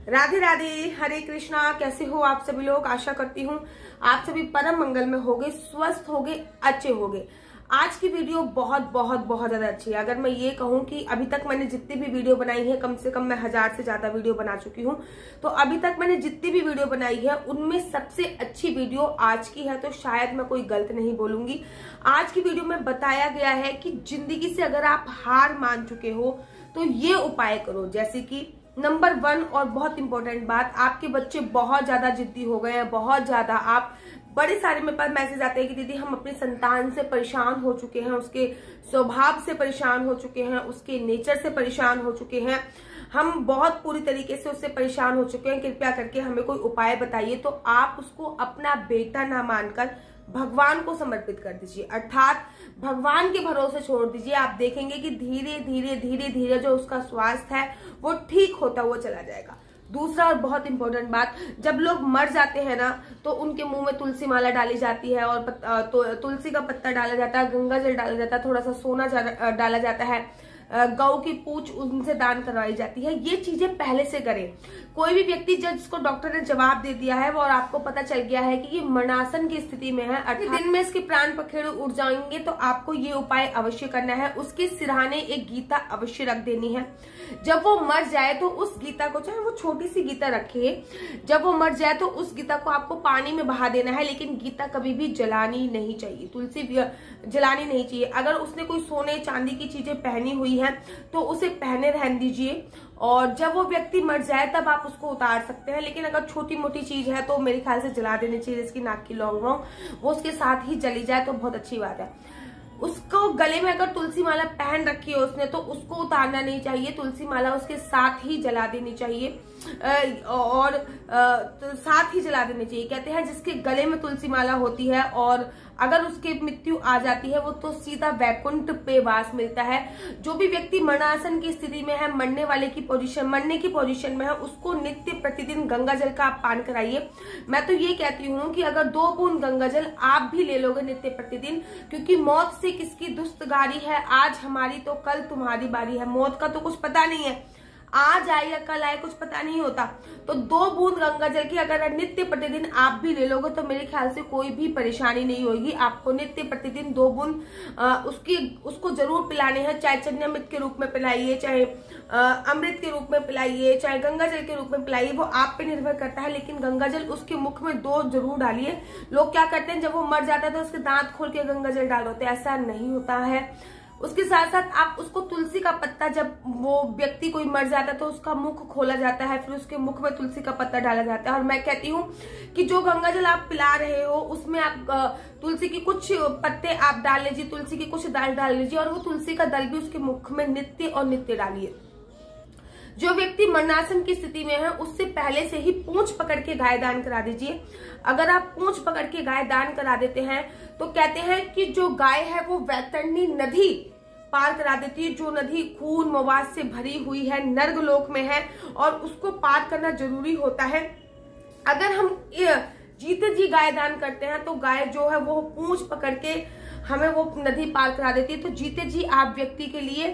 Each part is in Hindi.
राधे राधे, हरे कृष्णा। कैसे हो आप सभी लोग? आशा करती हूँ आप सभी परम मंगल में होगे, स्वस्थ होगे, अच्छे होगे। आज की वीडियो बहुत बहुत बहुत ज्यादा अच्छी है। अगर मैं ये कहूँ कि अभी तक मैंने जितनी भी वीडियो बनाई है, कम से कम मैं 1000 से ज्यादा वीडियो बना चुकी हूँ, तो अभी तक मैंने जितनी भी वीडियो बनाई है उनमें सबसे अच्छी वीडियो आज की है। तो शायद मैं कोई गलत नहीं बोलूंगी। आज की वीडियो में बताया गया है कि जिंदगी से अगर आप हार मान चुके हो तो ये उपाय करो। जैसे कि नंबर 1 और बहुत इंपॉर्टेंट बात, आपके बच्चे बहुत ज्यादा जिद्दी हो गए हैं, बहुत ज्यादा। आप बड़े सारे मेरे पास मैसेज आते हैं कि दीदी हम अपनी संतान से परेशान हो चुके हैं, उसके स्वभाव से परेशान हो चुके हैं, उसके नेचर से परेशान हो चुके हैं, हम बहुत पूरी तरीके से उससे परेशान हो चुके हैं, कृपया करके हमें कोई उपाय बताइए। तो आप उसको अपना बेटा ना मानकर भगवान को समर्पित कर दीजिए, अर्थात भगवान के भरोसे छोड़ दीजिए। आप देखेंगे कि धीरे धीरे धीरे धीरे जो उसका स्वास्थ्य है वो ठीक होता हुआ चला जाएगा। दूसरा और बहुत इंपॉर्टेंट बात, जब लोग मर जाते हैं ना तो उनके मुंह में तुलसी माला डाली जाती है और तुलसी का पत्ता डाला जाता है, गंगा जल डाला जाता है, थोड़ा सा सोना डाला जाता है, गौ की पूंछ उनसे दान करवाई जाती है। ये चीजें पहले से करें। कोई भी व्यक्ति जिसको डॉक्टर ने जवाब दे दिया है और आपको पता चल गया है कि ये मरणासन की स्थिति में है, 8 दिन में इसके प्राण पखेरु उड़ जाएंगे, तो आपको ये उपाय अवश्य करना है। उसके सिरहाने एक गीता अवश्य रख देनी है। जब वो मर जाए तो उस गीता को, चाहे वो छोटी सी गीता रखिए, जब वो मर जाए तो उस गीता को आपको पानी में बहा देना है। लेकिन गीता कभी भी जलानी नहीं चाहिए, तुलसी जलानी नहीं चाहिए। अगर उसने कोई सोने चांदी की चीजें पहनी हुई है तो उसे पहने रहने दीजिए, और जब वो व्यक्ति मर जाए तब आप उसको उतार सकते हैं। लेकिन अगर छोटी मोटी चीज है तो मेरे ख्याल से जला देनी चाहिए। इसकी नाक की लौंग वो उसके साथ ही जली जाए तो बहुत अच्छी बात है। उसको गले में अगर तुलसी माला पहन रखी है उसने तो उसको उतारना नहीं चाहिए, तुलसी माला उसके साथ ही जला देनी चाहिए, और तो साथ ही जला देनी चाहिए। कहते हैं जिसके गले में तुलसी माला होती है और अगर उसकी मृत्यु आ जाती है वो तो सीधा वैकुंठ पे वास मिलता है। जो भी व्यक्ति मरणासन की स्थिति में है, मरने की पोजीशन में है, उसको नित्य प्रतिदिन गंगा जल का आप पान कराइए। मैं तो ये कहती हूँ कि अगर 2 बूंद गंगा जल आप भी ले लोगे नित्य प्रतिदिन, क्योंकि मौत से किसकी दुस्तगारी है, आज हमारी तो कल तुम्हारी बारी है। मौत का तो कुछ पता नहीं है, आज आए या कल आए कुछ पता नहीं होता। तो 2 बूंद गंगा जल की अगर नित्य प्रतिदिन आप भी ले लोगे तो मेरे ख्याल से कोई भी परेशानी नहीं होगी। आपको नित्य प्रतिदिन 2 बूंद उसको जरूर पिलाने हैं। चाहे चन्यामृत के रूप में पिलाइए, चाहे अमृत के रूप में पिलाइए, चाहे गंगा जल के रूप में पिलाइए, वो आप पे निर्भर करता है। लेकिन गंगा जल उसके मुख में 2 जरूर डालिए। लोग क्या करते हैं, जब वो मर जाता है तो उसके दांत खोल के गंगा जल डाल देते हैं, ऐसा नहीं होता है। उसके साथ साथ आप उसको तुलसी का पत्ता, जब वो व्यक्ति कोई मर जाता है तो उसका मुख खोला जाता है, फिर उसके मुख में तुलसी का पत्ता डाला जाता है। और मैं कहती हूँ कि जो गंगा जल आप पिला रहे हो उसमें आप तुलसी की कुछ पत्ते आप डाल लीजिए, तुलसी की कुछ दाल डाल लीजिए, और वो तुलसी का दल भी उसके मुख में नित्य और नित्य डालिए। जो व्यक्ति मरणासन की स्थिति में है उससे पहले से ही पूंछ पकड़ के गाय दान करा दीजिए। अगर आप पूंछ पकड़ के गाय दान करा देते हैं तो कहते हैं कि जो गाय है वो वैतरणी नदी पार करा देती है, जो नदी खून मवाद से भरी हुई है, नर्कलोक में है, और उसको पार करना जरूरी होता है। अगर हम जीते जी गाय दान करते हैं तो गाय जो है वो पूंछ पकड़ के हमें वो नदी पार करा देती है। तो जीते जी आप व्यक्ति के लिए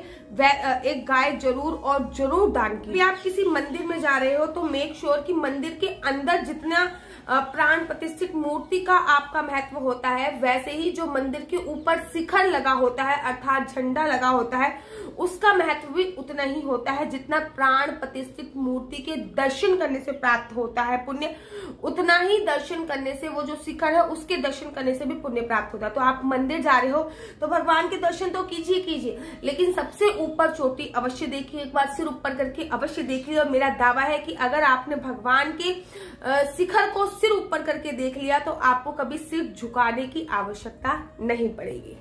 एक गाय जरूर और जरूर दान कीजिए। आप किसी मंदिर में जा रहे हो तो मेक श्योर कि मंदिर के अंदर जितना प्राण प्रतिष्ठित मूर्ति का आपका महत्व होता है, वैसे ही जो मंदिर के ऊपर शिखर लगा होता है अर्थात झंडा लगा होता है, उसका महत्व भी उतना ही होता है जितना प्राण प्रतिष्ठित मूर्ति के दर्शन करने से प्राप्त होता है पुण्य, उतना ही दर्शन करने से, वो जो शिखर है उसके दर्शन करने से भी पुण्य प्राप्त होता है। तो आप मंदिर जा रहे हो तो भगवान के दर्शन तो कीजिए, लेकिन सबसे ऊपर चोटी अवश्य देखिए, एक बार सिर ऊपर करके अवश्य देखिए। और मेरा दावा है कि अगर आपने भगवान के शिखर को सिर ऊपर करके देख लिया तो आपको कभी सिर झुकाने की आवश्यकता नहीं पड़ेगी।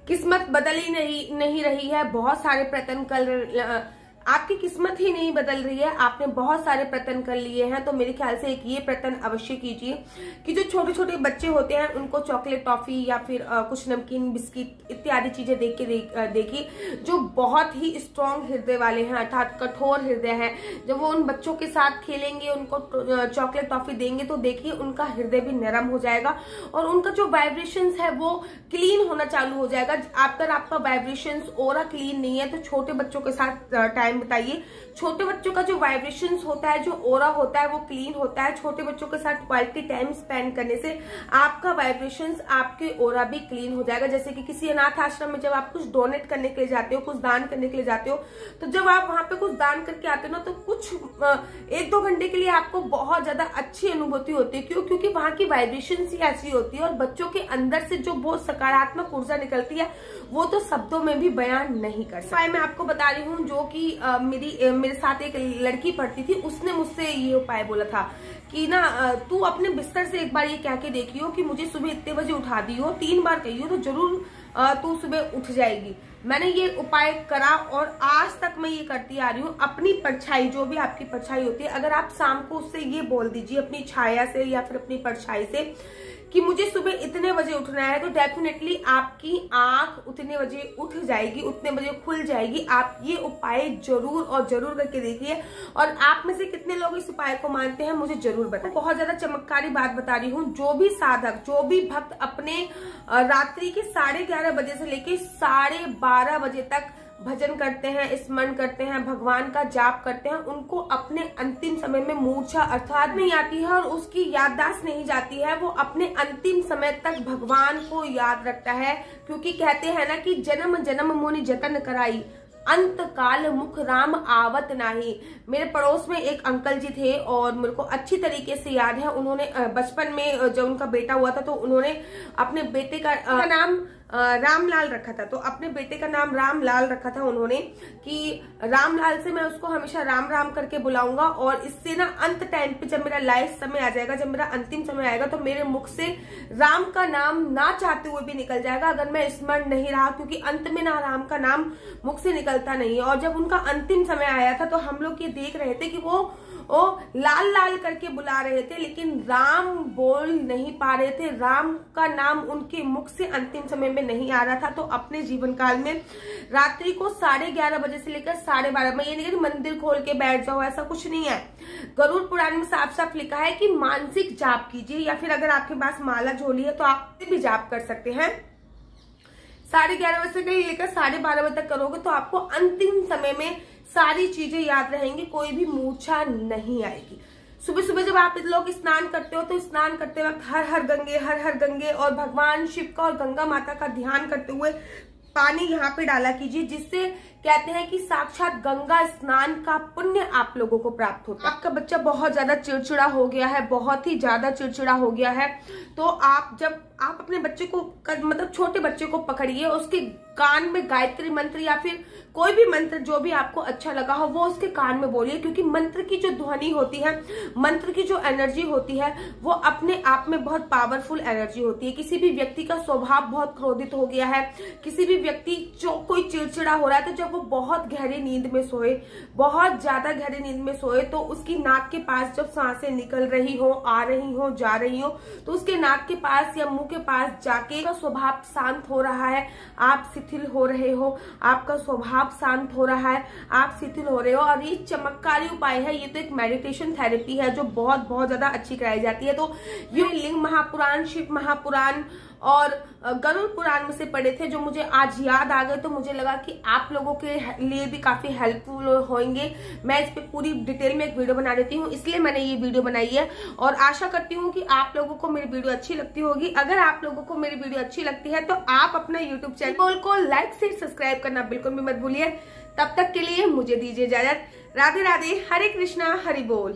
किस्मत बदल ही नहीं रही है। बहुत सारे प्रयत्न कर आपकी किस्मत ही नहीं बदल रही है, आपने बहुत सारे प्रयत्न कर लिए हैं। तो मेरे ख्याल से एक ये प्रयत्न अवश्य कीजिए कि जो छोटे छोटे बच्चे होते हैं उनको चॉकलेट टॉफी या फिर कुछ नमकीन बिस्किट इत्यादि चीजें देखिए जो बहुत ही स्ट्रॉन्ग हृदय वाले हैं अर्थात कठोर हृदय है। जब वो उन बच्चों के साथ खेलेंगे, उनको चॉकलेट टॉफी देंगे तो देखिए उनका हृदय भी नरम हो जाएगा और उनका जो वाइब्रेशंस है वो क्लीन होना चालू हो जाएगा। अगर आपका वाइब्रेशंस ओरा क्लीन नहीं है तो छोटे बच्चों के साथ टाइम कमेंट बताइए। छोटे बच्चों का जो वाइब्रेशंस होता है, जो ऑरा होता है, वो क्लीन होता है। छोटे बच्चों के साथ क्वालिटी टाइम स्पेंड करने से आपका वाइब्रेशंस, आपके ऑरा भी क्लीन हो जाएगा। जैसे कि किसी अनाथ आश्रम में जब आप कुछ डोनेट करने के लिए जाते हो, कुछ दान करने के लिए जाते हो, तो जब आप वहां पे कुछ दान करके आते हो ना, तो कुछ 1-2 घंटे के लिए आपको बहुत ज्यादा अच्छी अनुभूति होती है। क्यों? क्योंकि वहां की वाइब्रेशंस ही ऐसी होती है और बच्चों के अंदर से जो बहुत सकारात्मक ऊर्जा निकलती है वो तो शब्दों में भी बयान नहीं कर सकते। मैं आपको बता रही हूँ, जो कि मेरे साथ एक लड़की पढ़ती थी, उसने मुझसे ये उपाय बोला था कि ना तू अपने बिस्तर से एक बार ये कह के देखियो कि मुझे सुबह इतने बजे उठा दियो, 3 बार कहियो तो जरूर तू सुबह उठ जाएगी। मैंने ये उपाय करा और आज तक मैं ये करती आ रही हूँ। अपनी परछाई, जो भी आपकी परछाई होती है, अगर आप शाम को उससे ये बोल दीजिए अपनी छाया से या फिर अपनी परछाई से कि मुझे सुबह इतने बजे उठना है, तो डेफिनेटली आपकी आंख उतने बजे उठ जाएगी, उतने बजे खुल जाएगी। आप ये उपाय जरूर और जरूर करके देखिए और आप में से कितने लोग इस उपाय को मानते हैं मुझे जरूर बताएं। बहुत ज्यादा चमत्कारी बात बता रही हूँ। जो भी साधक, जो भी भक्त अपने रात्रि के 11:30 बजे से लेके 12:30 बजे तक भजन करते हैं, स्मरण करते हैं, भगवान का जाप करते हैं, उनको अपने अंतिम समय में मूर्छा अर्थात नहीं आती है और उसकी याददाश्त नहीं जाती है। वो अपने अंतिम समय तक भगवान को याद रखता है। क्योंकि कहते हैं ना कि जन्म जन्म मुनि जतन कराई, अंत काल मुख राम आवत नाही। मेरे पड़ोस में एक अंकल जी थे और मेरे को अच्छी तरीके से याद है, उन्होंने बचपन में जब उनका बेटा हुआ था तो उन्होंने अपने बेटे का नाम रामलाल रखा था। तो अपने बेटे का नाम रामलाल रखा था उन्होंने कि रामलाल से मैं उसको हमेशा राम राम करके बुलाऊंगा और इससे ना अंत टाइम पे जब मेरा लास्ट समय आ जाएगा, जब मेरा अंतिम समय आएगा, तो मेरे मुख से राम का नाम ना चाहते हुए भी निकल जाएगा अगर मैं स्मरण नहीं रहा। क्योंकि अंत में ना राम का नाम मुख से निकलता नहीं है। और जब उनका अंतिम समय आया था तो हम लोग ये देख रहे थे कि वो लाल लाल करके बुला रहे थे लेकिन राम बोल नहीं पा रहे थे। राम का नाम उनके मुख से अंतिम समय में नहीं आ रहा था। तो अपने जीवन काल में रात्रि को 11:30 बजे से लेकर 12:30, मैं ये नहीं कि मंदिर खोल के बैठ जाओ, ऐसा कुछ नहीं है। गरुड़ पुराण में साफ साफ लिखा है कि मानसिक जाप कीजिए, या फिर अगर आपके पास माला झोली है तो आप भी जाप कर सकते हैं। 11:30 बजे से लेकर 12:30 बजे तक करोगे तो आपको अंतिम समय में सारी चीजें याद रहेंगी, कोई भी मूर्छा नहीं आएगी। सुबह सुबह जब आप लोग स्नान करते हो तो स्नान करते वक्त हर हर गंगे और भगवान शिव का और गंगा माता का ध्यान करते हुए पानी यहाँ पे डाला कीजिए, जिससे कहते हैं कि साक्षात गंगा स्नान का पुण्य आप लोगों को प्राप्त होता है। आपका बच्चा बहुत ज्यादा चिड़चिड़ा हो गया है, बहुत ही ज्यादा चिड़चिड़ा हो गया है, तो आप अपने बच्चे को मतलब छोटे बच्चे को पकड़िए, उसके कान में गायत्री मंत्र या फिर कोई भी मंत्र जो भी आपको अच्छा लगा हो वो उसके कान में बोलिए। क्योंकि मंत्र की जो ध्वनि होती है, मंत्र की जो एनर्जी होती है, वो अपने आप में बहुत पावरफुल एनर्जी होती है। किसी भी व्यक्ति का स्वभाव बहुत क्रोधित हो गया है, किसी भी व्यक्ति जो कोई चिड़चिड़ा हो रहा है, तो जब वो बहुत गहरी नींद में सोए, बहुत ज्यादा गहरी नींद में सोए, तो उसकी नाक के पास जब सांसें निकल रही हो, आ रही हो, जा रही हो, तो उसके नाक के पास या मुंह के पास जाके का स्वभाव शांत हो रहा है, आप शिथिल हो रहे हो, आपका स्वभाव शांत हो रहा है, आप शिथिल हो रहे हो। और ये चमत्कारी उपाय है, ये तो एक मेडिटेशन थेरेपी है जो बहुत बहुत ज्यादा अच्छी कराई जाती है। तो ये लिंग महापुराण, शिव महापुराण और गरुड़ पुराण में से पढ़े थे जो मुझे आज याद आ गए, तो मुझे लगा कि आप लोगों के लिए भी काफी हेल्पफुल होंगे। मैं इस पे पूरी डिटेल में एक वीडियो बना देती हूँ, इसलिए मैंने ये वीडियो बनाई है और आशा करती हूँ कि आप लोगों को मेरी वीडियो अच्छी लगती होगी। अगर आप लोगों को मेरी वीडियो अच्छी लगती है तो आप अपना यूट्यूब चैनल को लाइक शेयर सब्सक्राइब करना बिल्कुल भी मत भूलिए। तब तक के लिए मुझे दीजिए इजाजत। राधे राधे, हरे कृष्णा, हरि बोल।